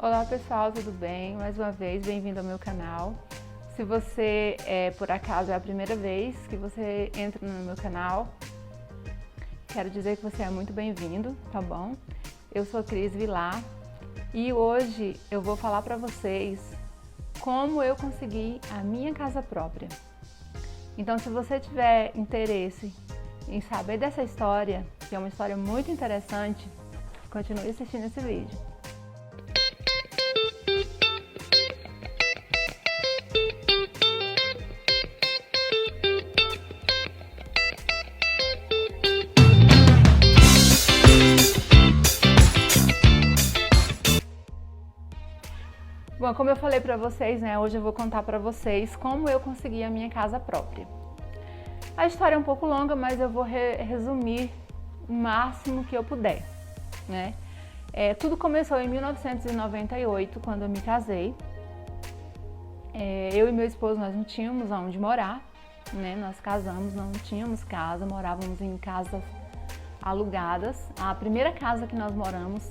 Olá pessoal, tudo bem? Mais uma vez, bem-vindo ao meu canal. Se você, por acaso, é a primeira vez que você entra no meu canal, quero dizer que você é muito bem-vindo, tá bom? Eu sou a Cris Vilar e hoje eu vou falar para vocês como eu consegui a minha casa própria. Então, se você tiver interesse em saber dessa história, que é uma história muito interessante, continue assistindo esse vídeo. Bom, como eu falei para vocês, né, hoje eu vou contar para vocês como eu consegui a minha casa própria. A história é um pouco longa, mas eu vou resumir o máximo que eu puder, né? Tudo começou em 1998, quando eu me casei. Eu e meu esposo, nós não tínhamos onde morar, né? Nós casamos, não tínhamos casa, morávamos em casas alugadas. A primeira casa que nós moramos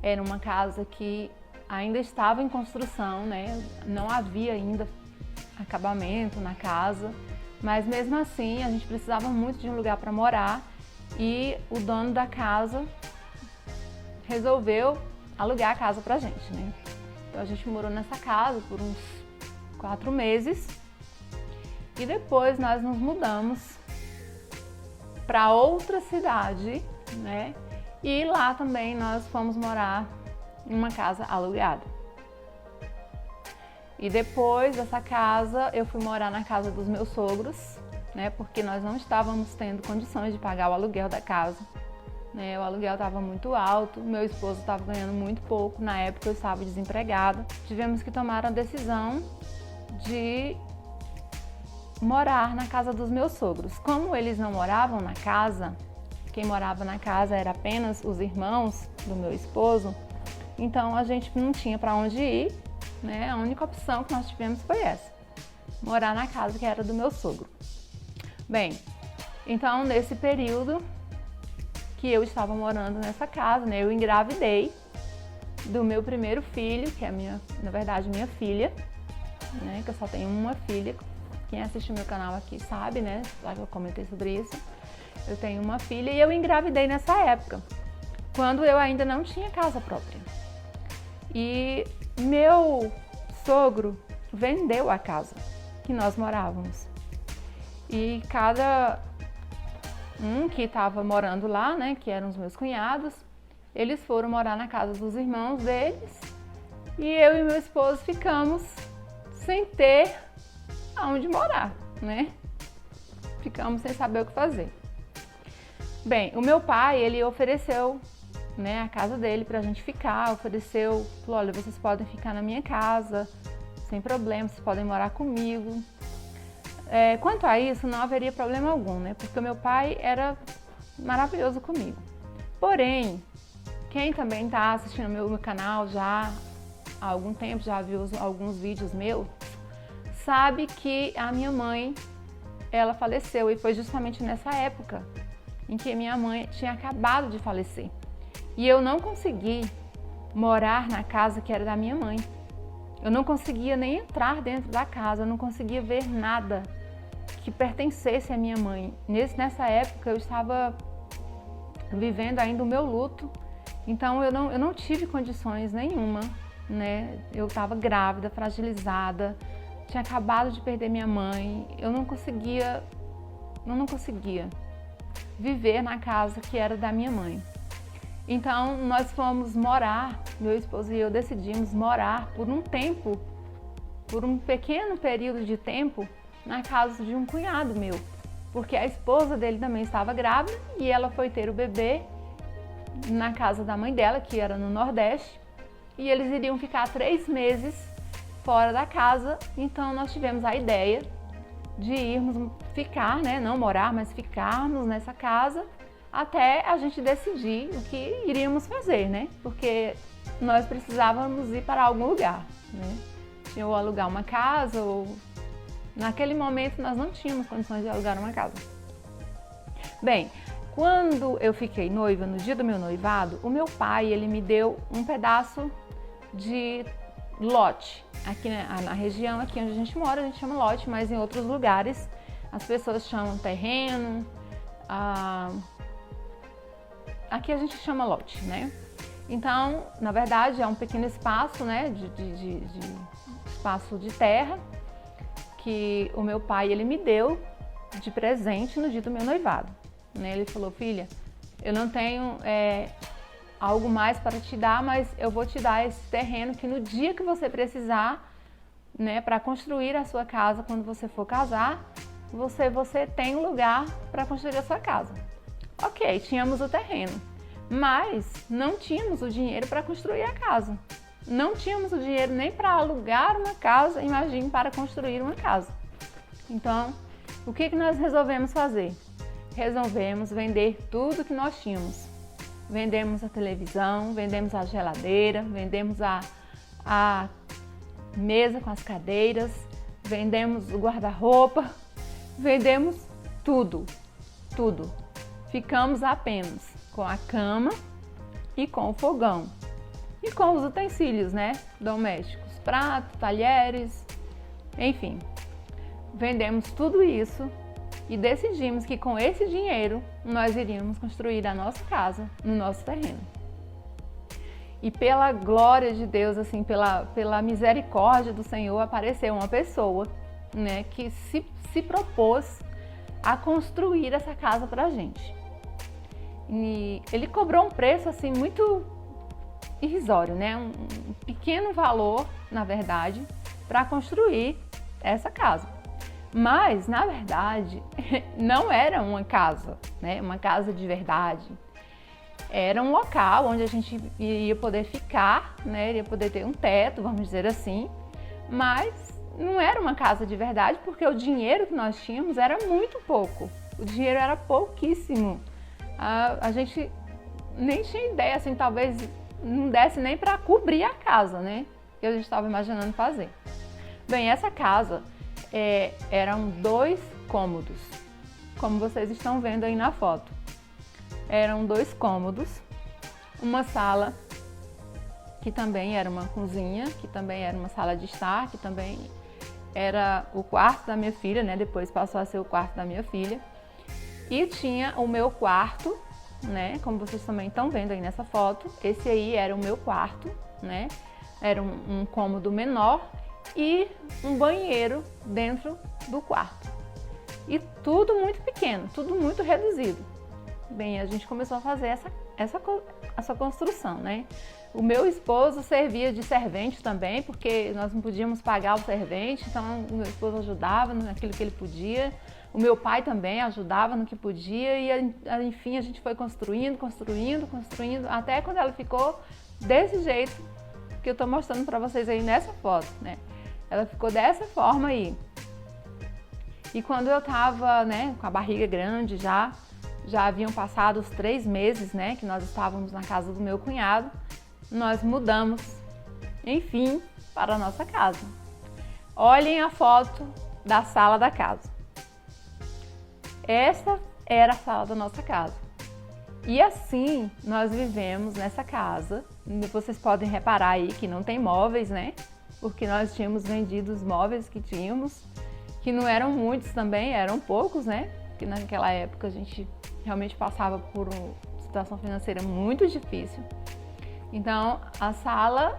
era uma casa que ainda estava em construção, né? Não havia ainda acabamento na casa, mas mesmo assim a gente precisava muito de um lugar para morar e o dono da casa resolveu alugar a casa pra gente, né? Então a gente morou nessa casa por uns 4 meses e depois nós nos mudamos para outra cidade, né? E lá também nós fomos morar em uma casa alugada. E depois dessa casa eu fui morar na casa dos meus sogros, né? Porque nós não estávamos tendo condições de pagar o aluguel da casa, né? O aluguel estava muito alto, meu esposo estava ganhando muito pouco, na época eu estava desempregada. Tivemos que tomar a decisão de morar na casa dos meus sogros. Como eles não moravam na casa, quem morava na casa era apenas os irmãos do meu esposo, então a gente não tinha para onde ir, né? A única opção que nós tivemos foi essa, morar na casa que era do meu sogro. Bem, então nesse período que eu estava morando nessa casa, né, eu engravidei do meu primeiro filho, que é na verdade minha filha, né, que eu só tenho uma filha. Quem assiste o meu canal aqui sabe, né, já que eu comentei sobre isso. Eu tenho uma filha e eu engravidei nessa época, quando eu ainda não tinha casa própria. E meu sogro vendeu a casa que nós morávamos. E cada um que estava morando lá, né, que eram os meus cunhados, eles foram morar na casa dos irmãos deles. E eu e meu esposo ficamos sem ter aonde morar, né? Ficamos sem saber o que fazer. Bem, o meu pai, ele ofereceu, né, a casa dele pra gente ficar, ofereceu, falou, olha, vocês podem ficar na minha casa, sem problema, vocês podem morar comigo. Quanto a isso, não haveria problema algum, né, porque o meu pai era maravilhoso comigo. Porém, quem também tá assistindo meu canal já há algum tempo, já viu alguns vídeos meus, sabe que a minha mãe, ela faleceu e foi justamente nessa época em que minha mãe tinha acabado de falecer. E eu não consegui morar na casa que era da minha mãe. Eu não conseguia nem entrar dentro da casa, eu não conseguia ver nada que pertencesse à minha mãe. Nessa época eu estava vivendo ainda o meu luto, então eu não tive condições nenhuma, né? Eu estava grávida, fragilizada, tinha acabado de perder minha mãe, eu não conseguia viver na casa que era da minha mãe. Então nós fomos morar, meu esposo e eu decidimos morar por um tempo, por um pequeno período de tempo, na casa de um cunhado meu, porque a esposa dele também estava grávida e ela foi ter o bebê na casa da mãe dela, que era no Nordeste, e eles iriam ficar 3 meses fora da casa. Então nós tivemos a ideia de irmos ficar, né, não morar, mas ficarmos nessa casa até a gente decidir o que iríamos fazer, né? Porque nós precisávamos ir para algum lugar, né? Ou alugar uma casa, ou naquele momento nós não tínhamos condições de alugar uma casa. Bem, quando eu fiquei noiva, no dia do meu noivado, o meu pai, ele me deu um pedaço de lote. Aqui na região aqui onde a gente mora, a gente chama lote, mas em outros lugares as pessoas chamam terreno. Aqui a gente chama lote, né? Então, na verdade, é um pequeno espaço, né, de espaço de terra que o meu pai ele me deu de presente no dia do meu noivado. Né? Ele falou: filha, eu não tenho algo mais para te dar, mas eu vou te dar esse terreno que no dia que você precisar, né, para construir a sua casa, quando você for casar, você tem um lugar para construir a sua casa. Ok, tínhamos o terreno, mas não tínhamos o dinheiro para construir a casa. Não tínhamos o dinheiro nem para alugar uma casa, imagine para construir uma casa. Então, o que nós resolvemos fazer? Resolvemos vender tudo que nós tínhamos. Vendemos a televisão, vendemos a geladeira, vendemos a mesa com as cadeiras, vendemos o guarda-roupa, vendemos tudo, tudo. Ficamos apenas com a cama e com o fogão e com os utensílios, né, domésticos, pratos, talheres, enfim. Vendemos tudo isso e decidimos que com esse dinheiro nós iríamos construir a nossa casa no nosso terreno. E pela glória de Deus, assim, pela misericórdia do Senhor, apareceu uma pessoa, né, que se propôs a construir essa casa pra gente. E ele cobrou um preço assim muito irrisório, né? Um pequeno valor, na verdade, para construir essa casa. Mas, na verdade, não era uma casa, né? Uma casa de verdade. Era um local onde a gente iria poder ficar, né? Iria poder ter um teto, vamos dizer assim. Mas não era uma casa de verdade, porque o dinheiro que nós tínhamos era muito pouco. O dinheiro era pouquíssimo. A gente nem tinha ideia, assim, talvez não desse nem para cobrir a casa, né? Que a gente estava imaginando fazer. Bem, essa casa eram 2 cômodos, como vocês estão vendo aí na foto. Eram 2 cômodos, uma sala que também era uma cozinha, que também era uma sala de estar, que também era o quarto da minha filha, né? Depois passou a ser o quarto da minha filha. E tinha o meu quarto, né? Como vocês também estão vendo aí nessa foto. Esse aí era o meu quarto, né? Era um cômodo menor e um banheiro dentro do quarto. E tudo muito pequeno, tudo muito reduzido. Bem, a gente começou a fazer essa construção, né? O meu esposo servia de servente também, porque nós não podíamos pagar o servente, então o meu esposo ajudava naquilo que ele podia. O meu pai também ajudava no que podia e, enfim, a gente foi construindo, até quando ela ficou desse jeito que eu estou mostrando para vocês aí nessa foto, né? Ela ficou dessa forma aí. E quando eu estava, né, com a barriga grande já haviam passado os 3 meses, né, que nós estávamos na casa do meu cunhado, nós mudamos, enfim, para a nossa casa. Olhem a foto da sala da casa. Essa era a sala da nossa casa. E assim nós vivemos nessa casa. Vocês podem reparar aí que não tem móveis, né? Porque nós tínhamos vendido os móveis que tínhamos, que não eram muitos também, eram poucos, né? Porque naquela época a gente realmente passava por uma situação financeira muito difícil. Então a sala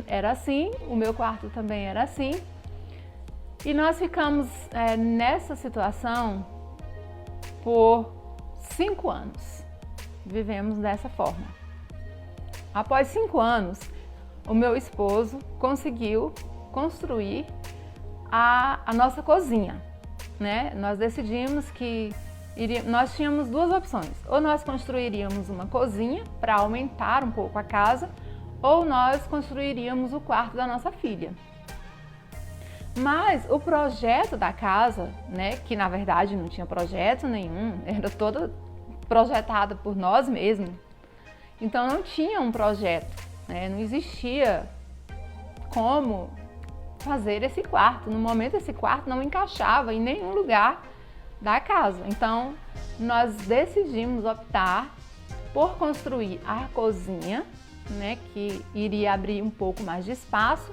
era assim, o meu quarto também era assim. E nós ficamos nessa situação por 5 anos. Vivemos dessa forma. Após 5 anos, o meu esposo conseguiu construir a nossa cozinha, né? Nós decidimos que nós tínhamos 2 opções. Ou nós construiríamos uma cozinha para aumentar um pouco a casa, ou nós construiríamos o quarto da nossa filha. Mas o projeto da casa, né, que na verdade não tinha projeto nenhum, era toda projetada por nós mesmos, então não tinha um projeto, né, não existia como fazer esse quarto. No momento esse quarto não encaixava em nenhum lugar da casa, então nós decidimos optar por construir a cozinha né, que iria abrir um pouco mais de espaço,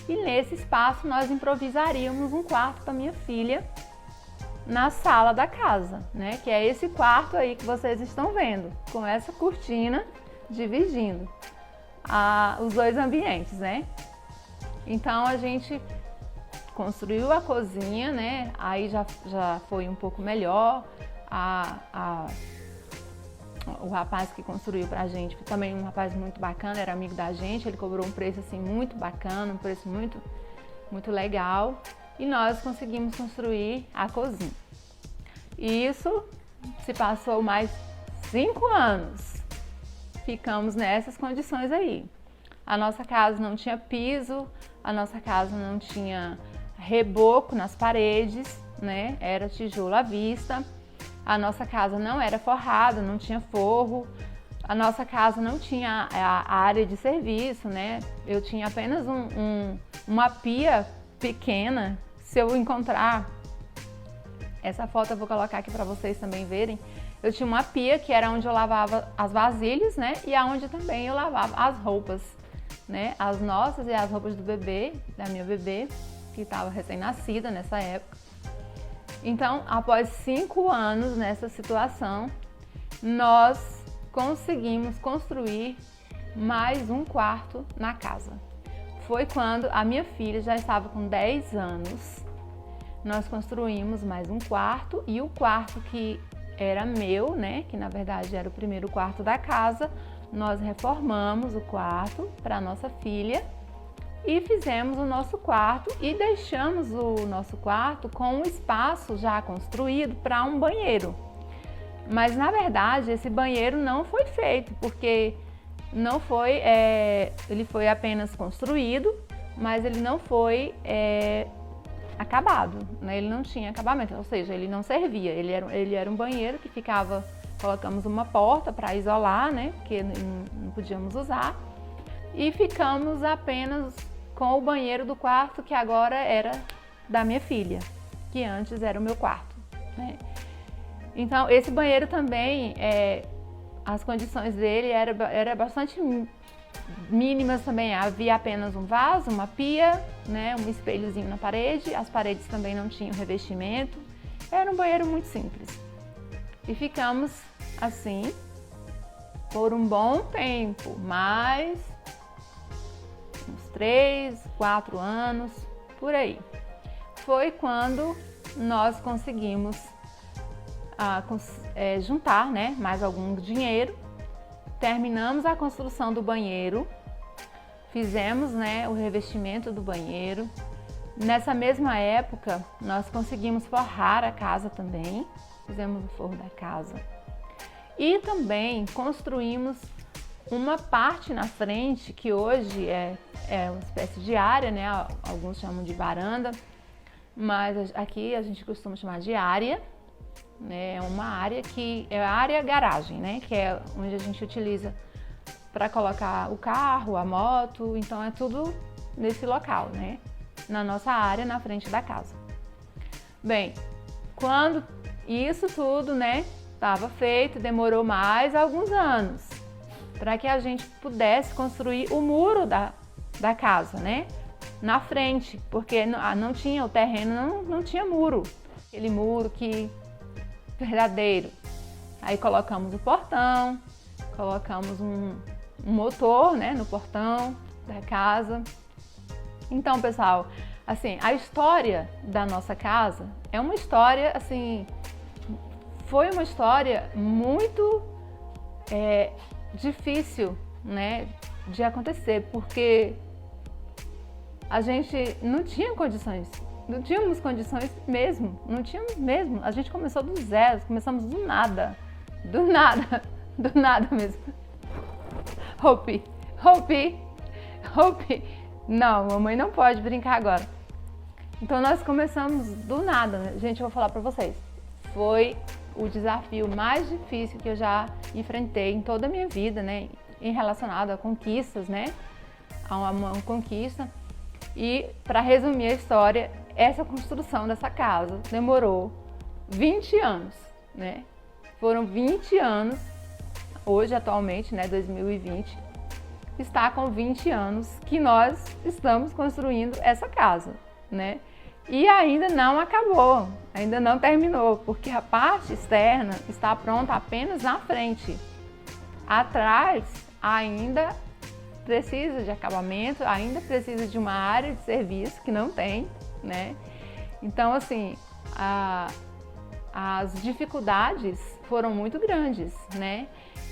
e nesse espaço nós improvisaríamos um quarto para minha filha na sala da casa, né, que é esse quarto aí que vocês estão vendo, com essa cortina dividindo os dois ambientes, né. Então a gente construiu a cozinha, né, aí já foi um pouco melhor. O rapaz que construiu pra gente, também um rapaz muito bacana, era amigo da gente, ele cobrou um preço assim muito bacana, um preço muito, muito legal, e nós conseguimos construir a cozinha. E isso se passou mais 5 anos, ficamos nessas condições aí. A nossa casa não tinha piso, a nossa casa não tinha reboco nas paredes, né? Era tijolo à vista. A nossa casa não era forrada, não tinha forro. A nossa casa não tinha a área de serviço, né? Eu tinha apenas uma pia pequena. Se eu encontrar essa foto, eu vou colocar aqui para vocês também verem. Eu tinha uma pia que era onde eu lavava as vasilhas, né? E aonde também eu lavava as roupas, né? As nossas e as roupas do bebê, da minha bebê, que estava recém-nascida nessa época. Então, após 5 anos nessa situação, nós conseguimos construir mais um quarto na casa. Foi quando a minha filha já estava com 10 anos, nós construímos mais um quarto, e o quarto que era meu, né, que na verdade era o primeiro quarto da casa, nós reformamos o quarto para nossa filha e fizemos o nosso quarto e deixamos o nosso quarto com um espaço já construído para um banheiro. Mas na verdade esse banheiro não foi feito, porque não foi, ele foi apenas construído, mas ele não foi acabado, né? Ele não tinha acabamento, ou seja, ele não servia. Ele era um banheiro que ficava, colocamos uma porta para isolar, né? Porque não podíamos usar. E ficamos apenas com o banheiro do quarto que agora era da minha filha, que antes era o meu quarto, né? Então, esse banheiro também, as condições dele era bastante mínimas também. Havia apenas um vaso, uma pia, né, um espelhozinho na parede. As paredes também não tinham revestimento. Era um banheiro muito simples. E ficamos assim por um bom tempo, mais uns 3, 4 anos, por aí. Foi quando nós conseguimos juntar, né, mais algum dinheiro. Terminamos a construção do banheiro, fizemos, né, o revestimento do banheiro. Nessa mesma época, nós conseguimos forrar a casa também, fizemos o forro da casa. E também construímos uma parte na frente, que hoje é uma espécie de área, né, alguns chamam de varanda, mas aqui a gente costuma chamar de área. É uma área que é a área garagem, né? Que é onde a gente utiliza para colocar o carro, a moto, então é tudo nesse local, né? Na nossa área, na frente da casa. Bem, quando isso tudo, né, estava feito, demorou mais alguns anos para que a gente pudesse construir o muro da casa, né? Na frente, porque não tinha o terreno, não tinha muro. Aquele muro que verdadeiro. Aí colocamos o portão, colocamos um motor, né, no portão da casa. Então, pessoal, assim, a história da nossa casa é uma história, assim, foi uma história muito difícil, né, de acontecer, porque a gente não tinha condições. Não tínhamos condições mesmo, não tínhamos mesmo. A gente começou do zero, começamos do nada mesmo. Hope. Não, mamãe não pode brincar agora. Então nós começamos do nada, gente, eu vou falar pra vocês. Foi o desafio mais difícil que eu já enfrentei em toda a minha vida, né? Em relacionado a conquistas, né? A uma conquista. E para resumir a história, essa construção dessa casa demorou 20 anos, né? Foram 20 anos, hoje atualmente, né, 2020, está com 20 anos que nós estamos construindo essa casa, né? E ainda não acabou, ainda não terminou, porque a parte externa está pronta apenas na frente. Atrás ainda precisa de acabamento, ainda precisa de uma área de serviço que não tem, né? Então, assim, as dificuldades foram muito grandes, né?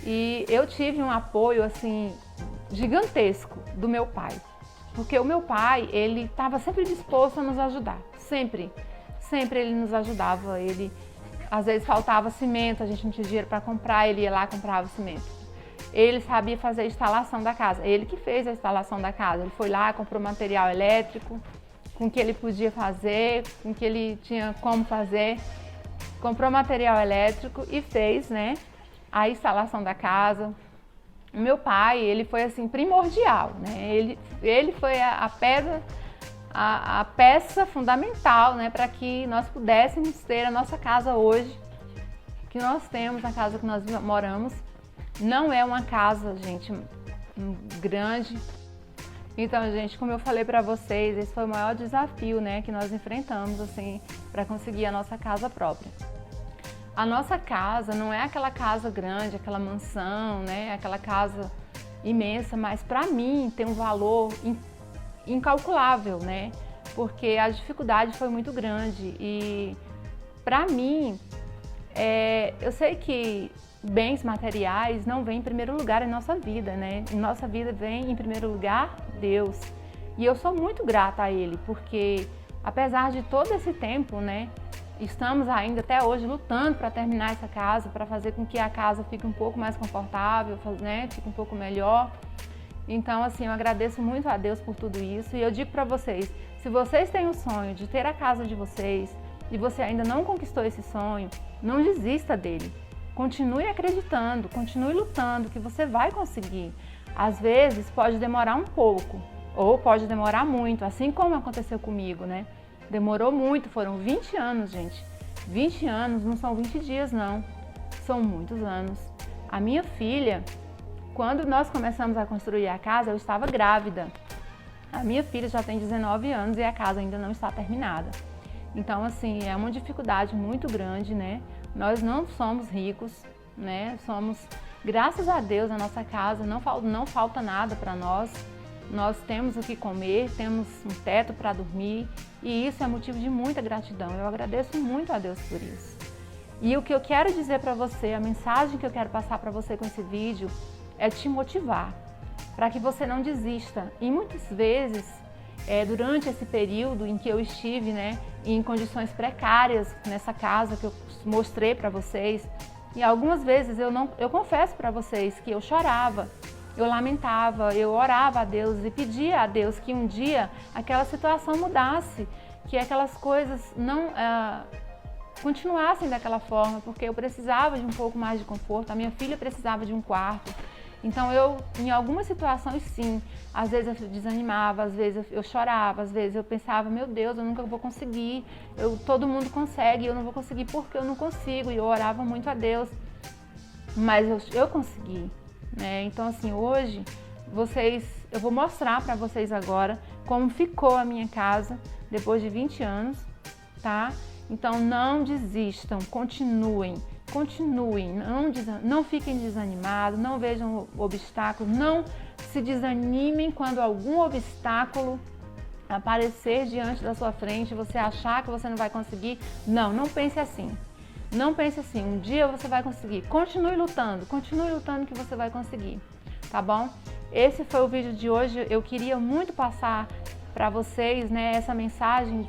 E eu tive um apoio, assim, gigantesco do meu pai. Porque o meu pai, ele estava sempre disposto a nos ajudar, sempre ele nos ajudava. Ele, às vezes faltava cimento, a gente não tinha dinheiro para comprar, ele ia lá e comprava cimento. Ele sabia fazer a instalação da casa, ele que fez a instalação da casa. Ele foi lá, comprou material elétrico, com o que ele podia fazer, com o que ele tinha como fazer. Comprou material elétrico e fez, né, a instalação da casa. O meu pai, ele foi assim primordial, né? Ele foi a pedra, a peça fundamental, né, para que nós pudéssemos ter a nossa casa hoje, que nós temos, a casa que nós moramos. Não é uma casa, gente, grande. Então, gente, como eu falei para vocês, esse foi o maior desafio, né, que nós enfrentamos, assim, para conseguir a nossa casa própria. A nossa casa não é aquela casa grande, aquela mansão, né, aquela casa imensa, mas para mim tem um valor incalculável, né, porque a dificuldade foi muito grande. E para mim, eu sei que bens materiais não vêm em primeiro lugar em nossa vida, né? Em nossa vida vem em primeiro lugar Deus. E eu sou muito grata a Ele, porque apesar de todo esse tempo, né, estamos ainda até hoje lutando para terminar essa casa, para fazer com que a casa fique um pouco mais confortável, né, fique um pouco melhor. Então, assim, eu agradeço muito a Deus por tudo isso. E eu digo para vocês, se vocês têm o sonho de ter a casa de vocês e você ainda não conquistou esse sonho, não desista dele. Continue acreditando, continue lutando, que você vai conseguir. Às vezes pode demorar um pouco, ou pode demorar muito, assim como aconteceu comigo, né? Demorou muito, foram 20 anos, gente. 20 anos não são 20 dias, não. São muitos anos. A minha filha, quando nós começamos a construir a casa, eu estava grávida. A minha filha já tem 19 anos e a casa ainda não está terminada. Então, assim, é uma dificuldade muito grande, né? Nós não somos ricos, né? Graças a Deus, a nossa casa não falta nada para nós. Nós temos o que comer, temos um teto para dormir e isso é motivo de muita gratidão. Eu agradeço muito a Deus por isso. E o que eu quero dizer para você, a mensagem que eu quero passar para você com esse vídeo é te motivar, para que você não desista. E muitas vezes, durante esse período em que eu estive, né, em condições precárias nessa casa que eu mostrei para vocês, e algumas vezes eu confesso para vocês que eu chorava, eu lamentava, eu orava a Deus e pedia a Deus que um dia aquela situação mudasse, que aquelas coisas não continuassem daquela forma, porque eu precisava de um pouco mais de conforto, a minha filha precisava de um quarto. Então em algumas situações sim, às vezes eu desanimava, às vezes eu chorava, às vezes eu pensava, meu Deus, eu nunca vou conseguir, todo mundo consegue, eu não vou conseguir porque eu não consigo, e eu orava muito a Deus, mas eu consegui, né? Então assim, hoje eu vou mostrar para vocês agora como ficou a minha casa depois de 20 anos, tá? Então não desistam, continuem, não fiquem desanimados, não vejam obstáculos, não se desanimem quando algum obstáculo aparecer diante da sua frente, você achar que você não vai conseguir. Não pense assim. Não pense assim, um dia você vai conseguir. Continue lutando que você vai conseguir, tá bom? Esse foi o vídeo de hoje. Eu queria muito passar para vocês, né, essa mensagem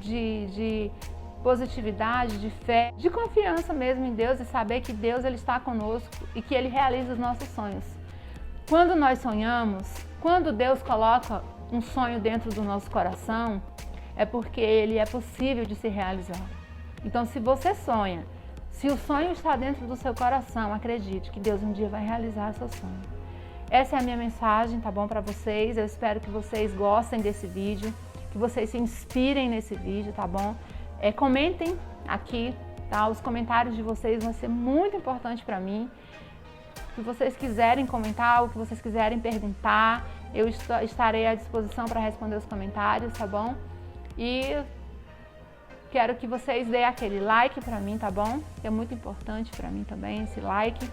de positividade, de fé, de confiança mesmo em Deus e saber que Deus ele está conosco e que Ele realiza os nossos sonhos. Quando nós sonhamos, quando Deus coloca um sonho dentro do nosso coração, é porque ele é possível de se realizar. Então, se você sonha, se o sonho está dentro do seu coração, acredite que Deus um dia vai realizar seu sonho. Essa é a minha mensagem, tá bom, para vocês. Eu espero que vocês gostem desse vídeo, que vocês se inspirem nesse vídeo, tá bom? Comentem aqui, tá? Os comentários de vocês vão ser muito importantes para mim. que vocês quiserem comentar, o que vocês quiserem perguntar, eu estarei à disposição para responder os comentários, tá bom? E quero que vocês deem aquele like para mim, tá bom? É muito importante para mim também esse like.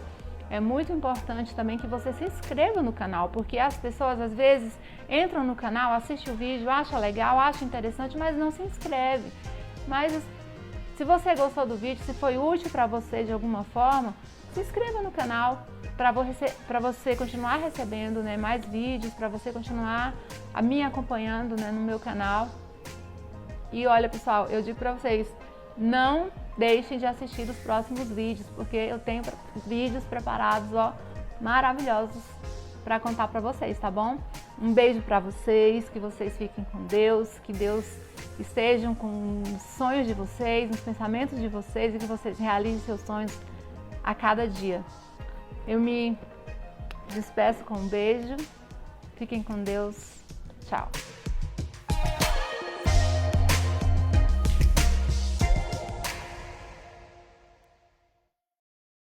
É muito importante também que você se inscreva no canal, porque as pessoas às vezes entram no canal, assistem o vídeo, acham legal, acham interessante, mas não se inscreve. Mas se você gostou do vídeo, se foi útil para você de alguma forma, se inscreva no canal para você continuar recebendo, né, mais vídeos, para você continuar me acompanhando, né, no meu canal. E olha, pessoal, eu digo para vocês, não deixem de assistir os próximos vídeos, porque eu tenho vídeos preparados, ó, maravilhosos para contar para vocês, tá bom? Um beijo para vocês, que vocês fiquem com Deus, que Deus estejam com os sonhos de vocês, nos pensamentos de vocês e que vocês realizem seus sonhos a cada dia. Eu me despeço com um beijo, fiquem com Deus, tchau!